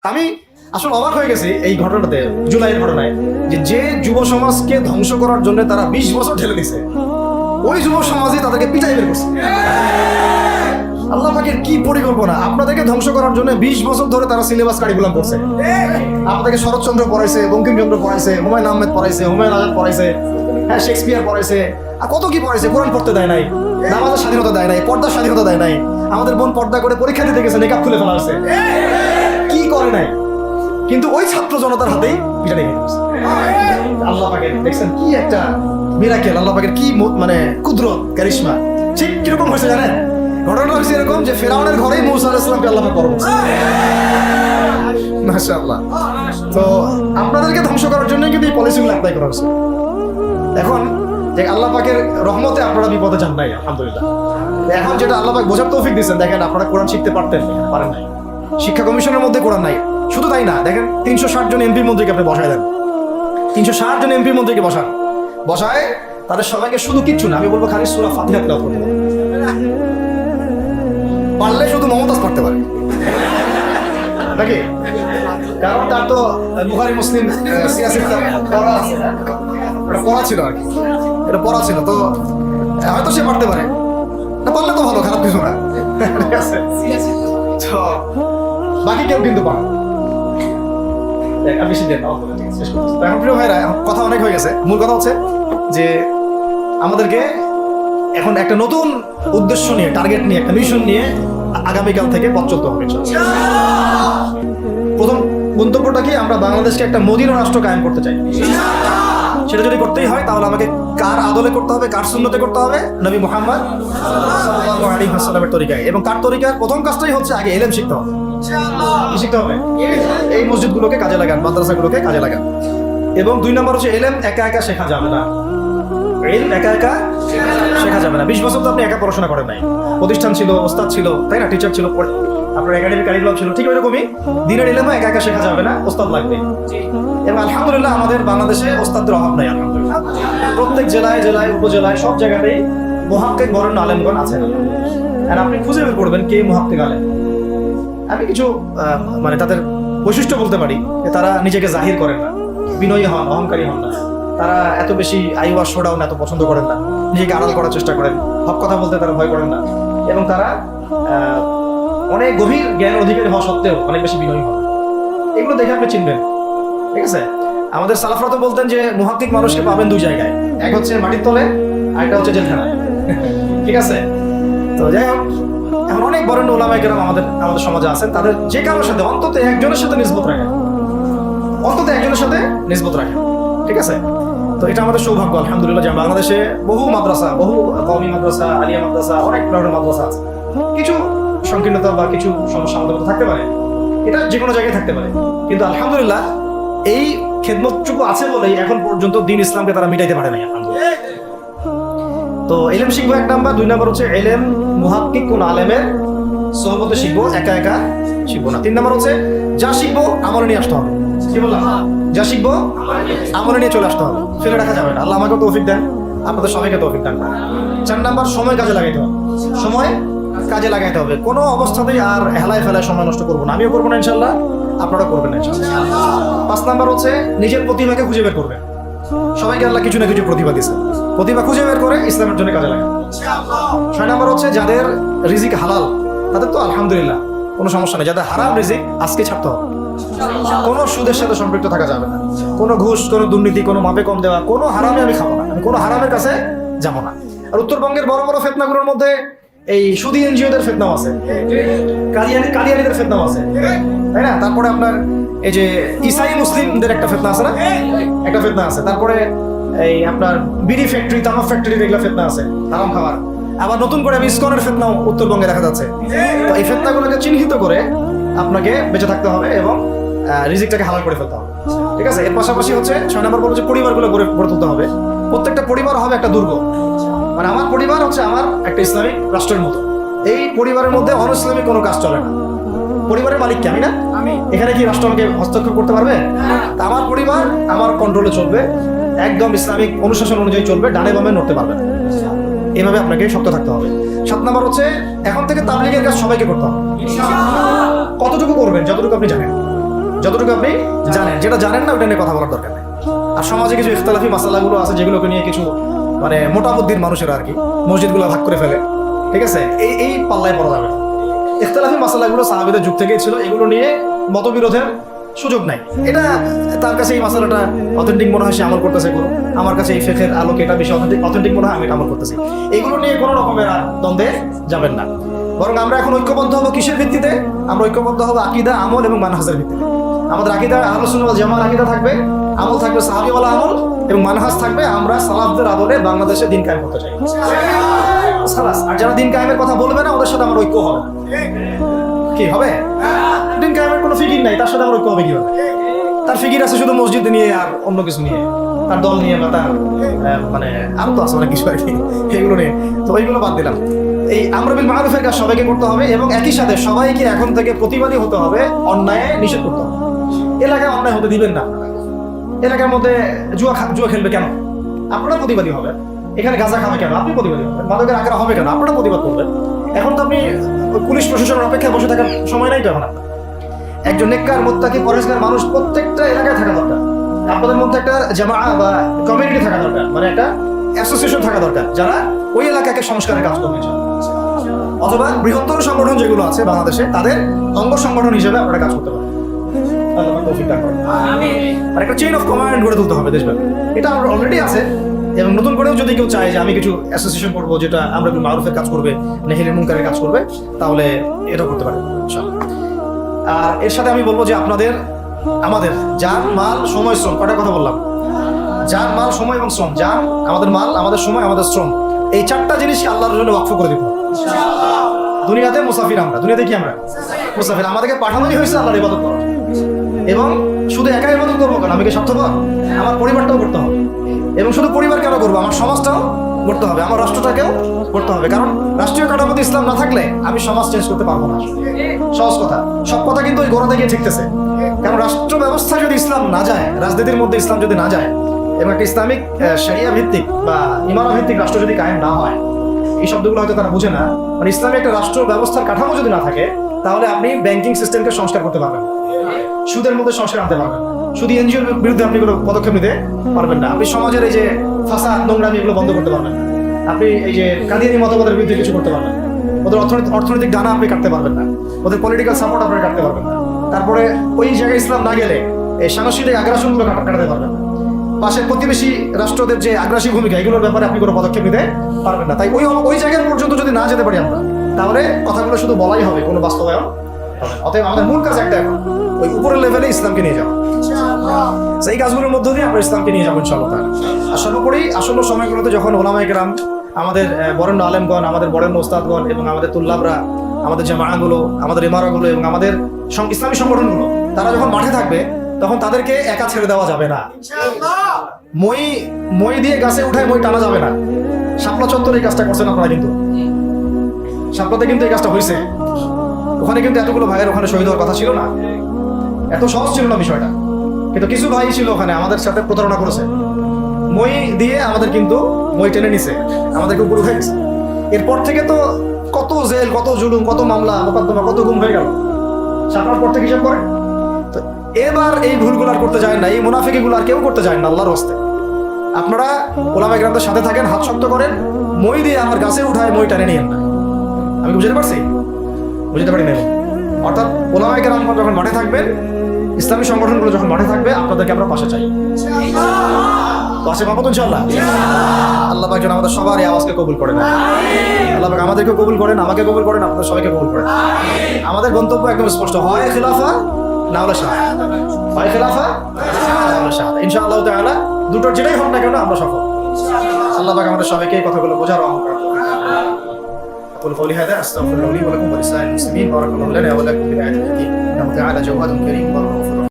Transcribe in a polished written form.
আমি আসলে অবাক হয়ে গেছি এই ঘটনাতে, জুলাইয়ের ঘটনায়, যে যুব সমাজকে ধ্বংস করার জন্য তারা 20 বছর ঠেলে দিছে, ওই যুব সমাজই তাদেরকে পিটাই বের করছে। আল্লাহ পাকের কি পরিকল্পনা! আপনাদেরকে ধ্বংস করার জন্য 20 বছর ধরে তারা সিলেবাস কারিকুলাম করছে। আপনাদেরকে শরৎচন্দ্র পড়াইছে, বঙ্কিমচন্দ্র পড়াইছে, হুমায়ুন আহমেদ পড়াইছে, হুমায়ুন আজাদ পড়াইছে, হ্যাঁ শেক্সপিয়ার পড়াইছে, আর কত কি পড়াইছে। কোরআন পড়তে দেয় নাই, নামাজের স্বাধীনতা দেয় নাই, পর্দার স্বাধীনতা দেয় নাই। আমাদের বোন পর্দা করে পরীক্ষা দিতে গেছে, নেকাব খুলে ফেলা হয়েছে, কি করে নাই। কিন্তু ওই ছাত্র জনতার হাতেই পিটানি খেয়ে গেছে। আল্লাহ পাকের দেখছেন কি একটা মিরাকেল, আল্লাহ পাকের কি মানে কুদরত, কারিশমা। ঠিক কিরকম হয়েছে জানেন? ঘটনাটা হয়েছে এরকম যে ফেরাউনের ঘরেই মূসা আলাইহিস সালামকে আল্লাহ পাক বড় করছে। মাশাআল্লাহ। তো আপনাদেরকে ধ্বংস করার জন্য কিন্তু এই পলিসিগুলো অ্যাপ্লাই করা হয়েছে। এখন যে আল্লাহ পাকের রহমতে আপনারা বিপদে যান নাই, আলহামদুলিল্লাহ। এখন যেটা আল্লাহ পাক বোঝার তৌফিক দিয়েছেন, দেখেন আপনারা কোরআন শিখতে পারতেন, পারেন নাই। শিক্ষা কমিশনের মধ্যে কোরআন নাই। শুধু তাই না, দেখেন 360 জন এমপি মন্ত্রীকে আপনি বসায় দেন, 360 জন এমপি মন্ত্রীকে বসায় তাদের সবাইকে শুধু কিচ্ছু না, আমি বলবো খালি সূরা ফাতিহা তেলাওয়াত করতে হবে। পারলে শুধু মমতাজ পড়তে পারে নাকি? কারণ তার তো বুখারী মুসলিম সিয়াসিত পড়া আছে, এটা পড়া ছিল আর কি, এটা পড়া ছিল, তো হয়তো সে পারতে পারে না। পারলে তো ভালো, খারাপ কিছু না, ঠিক আছে। তো বাকি কেউ কিন্তু পারে। এখন প্রিয় ভাইরা, কথা অনেক হয়ে গেছে। মূল কথা হচ্ছে যে আমাদেরকে এখন একটা নতুন উদ্দেশ্য নিয়ে, টার্গেট নিয়ে, একটা মিশন নিয়ে আগামীকাল থেকে পথ চলতে হবে। প্রথম গন্তব্যটা কি? আমরা বাংলাদেশকে একটা মদিনা রাষ্ট্র কায়েম করতে চাই। সেটা যদি করতেই হয় তাহলে আমাকে কার আদলে করতে হবে, কার সুন্নতে করতে হবে? নবী মুহাম্মদ সাল্লাল্লাহু আলাইহি ওয়াসাল্লামের তরিকায়। এবং কার তরিকার? প্রথম কাজটাই হচ্ছে আগে ইলম শিখতে হবে। কি শিখতে হবে? এই মসজিদগুলোকে কাজে লাগান, মাদ্রাসাগুলোকে কাজে লাগান। এবং 2 নম্বর হচ্ছে ইলম একা একা শেখা যাবে না। ইলম একা একা শেখা যাবে না। 20 বছর তো আপনি একা পড়াশোনা করেন নাই, প্রতিষ্ঠান ছিল, ওস্তাদ ছিল, তাই না? টিচার ছিল, আপনার একাডেমিক কারিকুলাম ছিল। ঠিক ওইরকমই দিনের ইলমও একা একা শেখা যাবে না, ওস্তাদ লাগবে। এবং আলহামদুলিল্লাহ আমাদের বাংলাদেশে ওস্তাদের অভাব নাই, আলহামদুলিল্লাহ। প্রত্যেক জেলায় জেলায় উপজেলায় সব জায়গাতেই মুহাক্কিক বরেণ্য আলেমগণ আছেন। আর আপনি খুঁজে বের করবেন কে মুহাক্কিক আলেম। আমি কিছু মানে তাদের বৈশিষ্ট্য বলতে পারি যে তারা নিজেকে জাহির করেন না, বিনয়ী হন, অহংকারী হন না। তারা এত বেশি আইওয়া শোডাউন এত পছন্দ করেন না, নিজেকে আড়াল করার চেষ্টা করেন, হক কথা বলতে তারা ভয় করেন না। এবং তারা অনেক গভীর জ্ঞান অধিকারী হওয়া সত্ত্বেও অনেক বেশি বিনয়ী হন। এগুলো দেখে আপনি চিনবেন, ঠিক আছে? আমাদের সালাফরা তো বলতেন যে মুহাক্কিক মানুষকে পাবেন 2 জায়গায়, এক হচ্ছে মাটির তলে, আর একটা হচ্ছে জেলখানায়, ঠিক আছে? তো যাই হোক, এখন অনেক বরেণ্য উলামায়ে কেরাম আমাদের সমাজে আছেন, তাদের যে কারোর সাথে অন্তত একজনের সাথে নিসবত রাখেন, ঠিক আছে? তো এটা আমাদের সৌভাগ্য, আলহামদুলিল্লাহ, যে বাংলাদেশে বহু মাদ্রাসা, বহু কওমি মাদ্রাসা, আলিয়া মাদ্রাসা, অনেক ধরনের মাদ্রাসা আছে। কিছু সংকীর্ণতা বা কিছু সমস্যা আমাদের মধ্যে থাকতে পারে, এটা যে কোনো জায়গায় থাকতে পারে, কিন্তু আলহামদুলিল্লাহ এই খেদমতটুকু আছে বলেই এখন পর্যন্ত দ্বীন ইসলামকে তারা মিটাইতে পারে নাই, আলহামদুলিল্লাহ। তো ইলম শিখবো 1 নাম্বার। 2 নাম্বার হচ্ছে ইলম মুহাক্কিক কোন আলেমের সোহবতে শিখবো, একা একা শিখবো না। 3 নাম্বার হচ্ছে যা শিখবো আমলে নিয়ে আসতে হবে। কি বললাম? যা শিখবো আমলে নিয়ে চলে আসতে হবে, ফেলে রাখা যাবে না। আল্লাহ আমাকে তৌফিক দেন, আপনাদের সবাইকে তৌফিক দেন। 4 নাম্বার সময় কাজে লাগাইতে হবে, সময় কাজে লাগাইতে হবে। কোনো অবস্থাতেই আর হেলায় ফেলায় সময় নষ্ট করবো না। আমিও করবো না ইনশাল্লাহ, আপনারা করবেন না ইনশাল্লাহ। 5 নাম্বার হচ্ছে নিজের প্রতিভাকে খুঁজে বের করবেন। সবাইকে আল্লাহ কিছু না কিছু প্রতিভা দিয়েছে, প্রতিভা খুঁজে বের করে ইসলামের জন্য কাজে লাগান। 6 নাম্বার হচ্ছে যাদের রিজিক হালাল তাদের তো আলহামদুলিল্লাহ কোনো সমস্যা নেই। যাদের হারাম রিজিক আজকে ছাড়তে হবে, কোনো সুদের সাথে সম্পৃক্ত থাকা যাবে না। কোনো ঘুষ, কোনো দুর্নীতি, কোনো মাপে কম দেওয়া, কোনো হারামে আমি খাবো না, আমি কোনো হারামের কাছে যাবো না। আর উত্তরবঙ্গের বড় বড় ফেতনাগুলোর মধ্যে এই সুদী এনজিওদের ফেতনাও আছে, কাদিয়ানিদের ফেতনাও আছে, তাই না? তারপরে আপনার এই যে ইসাই মুসলিমদের একটা ফেতনা আছে না, একটা ফেতনা আছে। তারপরে এই আপনার বিড়ি ফ্যাক্টরি, তামাক ফ্যাক্টরি, এগুলা ফেতনা আছে, হারাম খাবার। আবার নতুন করে ইসকনের ফেতনাও উত্তরবঙ্গে দেখা যাচ্ছে। তো এই ফেতনাগুলোকে চিহ্নিত করে আপনাকে বেঁচে থাকতে হবে এবং রিজিকটাকে হালাল করে ফেলতে হবে, ঠিক আছে? এর পাশাপাশি হচ্ছে 6 নম্বর বলছে পরিবারগুলো গড়ে তুলতে হবে। প্রত্যেকটা পরিবার হবে একটা দুর্গ। মানে আমার পরিবার হচ্ছে আমার একটা ইসলামিক রাষ্ট্রের মতো। এই পরিবারের মধ্যে অনইসলামিক কোনো কাজ চলে না। পরিবারের মালিক কি? আমি না? এখানে কি রাষ্ট্র আমাকে হস্তক্ষেপ করতে পারবে? তা আমার পরিবার আমার কন্ট্রোলে চলবে, একদম ইসলামিক অনুশাসন অনুযায়ী চলবে, ডানে বামে নড়তে পারবে না। এভাবে আপনাকে শক্ত থাকতে হবে। 7 নম্বর হচ্ছে এখন থেকে তাবলীগের কাজ সবাইকে করতে হবে। কতটুকু করবেন? যতটুকু আপনি জানেন। যতটুকু আপনি জানেন, যেটা জানেন না ওটা নিয়ে কথা বলার দরকার নেই। আর সমাজে কিছু ইখতিলাফি মাসালাগুলো আছে যেগুলোকে নিয়ে কিছু মানে মোটা বুদ্ধির মানুষেরা আর কি মসজিদগুলো ভাগ করে ফেলে, ঠিক আছে, এই পাল্লায় পড়া যাবে না। ইখতিলাফি মাসালাগুলো সাহাবীদের যুগ থেকেই ছিল, এগুলো নিয়ে মতবিরোধের সুযোগ নাই। এটা তার কাছে এই মাসালাটা অথেন্টিক মনে হয়, সে আমল করতেছে, কোনো আমার কাছে এই ফিকহের আলোকে এটা বেশি অথেন্টিক মনে হয়, আমি এটা আমল করতেছি। এগুলো নিয়ে কোনো রকমের দ্বন্দ্বে যাবেন না, বরং আমরা এখন ঐক্যবদ্ধ হবো কিসের ভিত্তিতে? আমরা ঐক্যবদ্ধ হবো আকীদা, আমল এবং মানহাজের ভিত্তিতে। আমাদের আকীদা আহলুস সুন্নাহ ওয়াল জামাআর আকীদা থাকবে, আমল থাকবে সাহাবীওয়ালা আমল, এবং মানহাজ থাকবে আমরা সালাফদের আদলে বাংলাদেশে দিন কায়েম করতে চাই। আর যারা দিন কায়েমের কথা বলবে না ওদের সাথে আমার ঐক্য হবে কি হবে? দিন কায়েমের কোনো ফিকির নাই, তার সাথে আমার ঐক্য হবে কি হবে? তার ফিকির আছে শুধু মসজিদ নিয়ে আর অন্য কিছু নিয়ে, তার দল নিয়ে বা তার মানে আরো তো আছে অনেক কিছু আর কি, এগুলো নিয়ে। তো ওইগুলো বাদ দিলাম। এই আমর বিল মারুফের কাজ সবাইকে করতে হবে, এবং একই সাথে সবাইকে এখন থেকে প্রতিবাদী হতে হবে, অন্যায় নিষেধ করতে হবে। এলাকায় অন্যায় হতে দিবেন না। এলাকার মধ্যে জুয়া খেলবে কেন? আপনারা প্রতিবাদী হবেন। এখানে গাঁজা খাবে কেন? আপনি প্রতিবাদী হবেন। মাদকের আগ্রহ হবে কেন? আপনারা প্রতিবাদ করবেন। এখন তো আপনি পুলিশ প্রশাসনের অপেক্ষায় বসে থাকার সময় নাই তো এখন। একজন নেককার মুত্তাকি পরেজগার মানুষ প্রত্যেকটা এলাকায় থাকা দরকার। আপনাদের মধ্যে একটা জামাআ বা কমিউনিটি থাকা দরকার, মানে একটা অ্যাসোসিয়েশন থাকা দরকার যারা ওই এলাকাকে সংস্কারের কাজ করবে, অথবা বৃহত্তর সংগঠন যেগুলো আছে বাংলাদেশে তাদের অঙ্গ সংগঠন হিসেবে আপনারা কাজ করতে পারেন। আর একটা চেইন অফ কমান্ড গড়ে তুলতে হবে দেশব্যাপী। এটা আমরা অলরেডি আছে, এবং নতুন করেও যদি কেউ চায় যে আমি কিছু অ্যাসোসিয়েশন করবো যেটা আমরা মারুফের কাজ করবে, নেহির মুনকারের কাজ করবে, তাহলে এটা করতে পারে। আর এর সাথে আমি বলবো যে আমাদের জান, মাল, সময়, শ্রম, কটা কথা বললাম? জান, মাল, সময় এবং শ্রম। জান, আমাদের মাল, আমাদের সময়, আমাদের শ্রম, এই চারটা জিনিসকে আল্লাহর জন্য ওয়াকফ করে দিব। দুনিয়াতে মুসাফির, আমরা দুনিয়াতে কি আমরা মুসাফির। আমাদেরকে পাঠানোই হয়েছে আল্লাহর ইবাদত করা, এবং শুধু একা ইবাদত করবো কেন? আমি কি স্বার্থপর? আমার পরিবারটাও করতে হবে, এবং শুধু পরিবার কেন করবো, আমার সমাজটাও করতে হবে, আমার রাষ্ট্রটাকেও করতে হবে। কারণ রাষ্ট্রীয় কাঠামোতে ইসলাম না থাকলে আমি সমাজ চেঞ্জ করতে পারবো না। সহজ কথা, সব কথা কিন্তু ওই গোড়াতে গিয়ে ঠিকতেছে। কারণ রাষ্ট্র ব্যবস্থা যদি ইসলাম না যায়, রাজনীতির মধ্যে ইসলাম যদি না যায়, এবং একটা ইসলামিক শরিয়া ভিত্তিক বা ইমারা ভিত্তিক রাষ্ট্র যদি কায়েম না হয়, এই শব্দগুলো হয়তো তারা বুঝে না। মানে ইসলামী একটা রাষ্ট্র ব্যবস্থার কাঠামো যদি না থাকে, তাহলে আপনি ব্যাংকিং সিস্টেমকে সংস্কার করতে পারবেন, সুদের মধ্যে সংস্কার আনতে পারবেন, শুধু এনজিওর বিরুদ্ধে আপনি কোনো পদক্ষেপ নিতে পারবেন না, আপনি সমাজের এই যে ফাসাদ, নোংরামি, এগুলো বন্ধ করতে পারবেন না, আপনি এই যে কাদিয়ানি মতবাদের বিরুদ্ধে কিছু করতে পারবেন, ওদের অর্থনৈতিক ডানা আপনি কাটতে পারবেন না, ওদের পলিটিক্যাল সাপোর্ট আপনি কাটতে পারবেন না। তারপরে ওই জায়গায় ইসলাম না গেলে এই সাংস্কৃতিক আগ্রাসনগুলো কাটাতে পারবেন না। পাশের প্রতিবেশী রাষ্ট্রদের যে আগ্রাসী ভূমিকা, এগুলোর ব্যাপারে আপনি কোনো পদক্ষেপ নিতে পারবেন না। তাই ওই জায়গায় পর্যন্ত যদি না যেতে পারি আমরা, তাহলে কথাগুলো শুধু বলাই হবে, কোনো বাস্তবায়ন হবে। অতএব আমাদের মূল কাজ একটা, এখন ওই উপরের লেভেলে ইসলামকে নিয়ে যাওয়া। সেই কাজগুলোর মধ্য দিয়ে আমরা ইসলামকে নিয়ে যাবো ইনশাআল্লাহ। আর সর্বোপরি আসন্ন সময়গুলোতে যখন ওলামায়ে কেরাম, আমাদের বরেণ্য আলেমগণ, আমাদের বরেণ্য ওস্তাদগণ, এবং আমাদের তুল্লাবরা, আমাদের জামাআগুলো, আমাদের ইমারাগুলো, এবং আমাদের ইসলামী সংগঠনগুলো, তারা যখন মাঠে থাকবে, তখন তাদেরকে একা ছেড়ে দেওয়া যাবে না। মই দিয়ে গাছে উঠায় মই টানা যাবে না। শাপলা চত্বরে এই কাজটা করছেন আপনারা, কিন্তু শাপলাতে কিন্তু এই কাজটা হয়েছে। ওখানে কিন্তু এতগুলো ভাইয়ের ওখানে শহীদ হওয়ার কথা ছিল না, এত সহজ ছিল না বিষয়টা। কিন্তু কিছু ভাই ছিল ওখানে আমাদের সাথে প্রতারণা করেছে, মই দিয়ে আমাদের কিন্তু মই টেনে নিছে, আমাদেরকে উপরে উঠে গেছে। এরপর থেকে তো কত জেল, কত জুলুম, কত মামলা মোকদ্দমা, কত গুম হয়ে গেল। শাপলার পর থেকে হিসাব করে। তো এবার এই ভুলগুলো আর করতে যায় না, এই মুনাফিকিগুলো আর কেউ করতে যায় না আল্লাহর রাস্তায়। আপনারা ওলামায়ে কেরামদের সাথে থাকেন, হাত শক্ত করেন, মই দিয়ে আমার গাছে উঠায় মই টেনে নিয়েন না। আমি বুঝতে পারছি? বুঝতে পারি না। অর্থাৎ ওলামায়ে কেরাম যখন মাঠে থাকবেন, ইসলামী সংগঠনগুলো যখন মাঠে থাকবে, আপনাদেরকে আমরা পাশে চাই। পাশে পাবো তো ইনশাআল্লাহ। আল্লাহ পাক যেন আমাদের সবার এই আওয়াজকে কবুল করেন। আল্লাহ পাক আমাদেরকে কবুল করেন, আমাকে কবুল করেন, আপনাদের সবাইকে কবুল করেন। আমাদের গন্তব্য একদম স্পষ্ট, হয় খিলাফা না হলে শাহাদাত, হয় খিলাফা না হলে শাহাদাত। ইনশাআল্লাহ তাআলা দুটোর যেটাই হোক না কেন আমরা সফল। আল্লাহ পাক আমাদের সবাইকে এই কথাগুলো বোঝার রহমত করুন। أقول قولي هذا أستغفر الله لي ولكم ولسائر المسلمين. بارك الله لنا ولكم بالآيات الحكيم. إنه تعالى جواد كريم.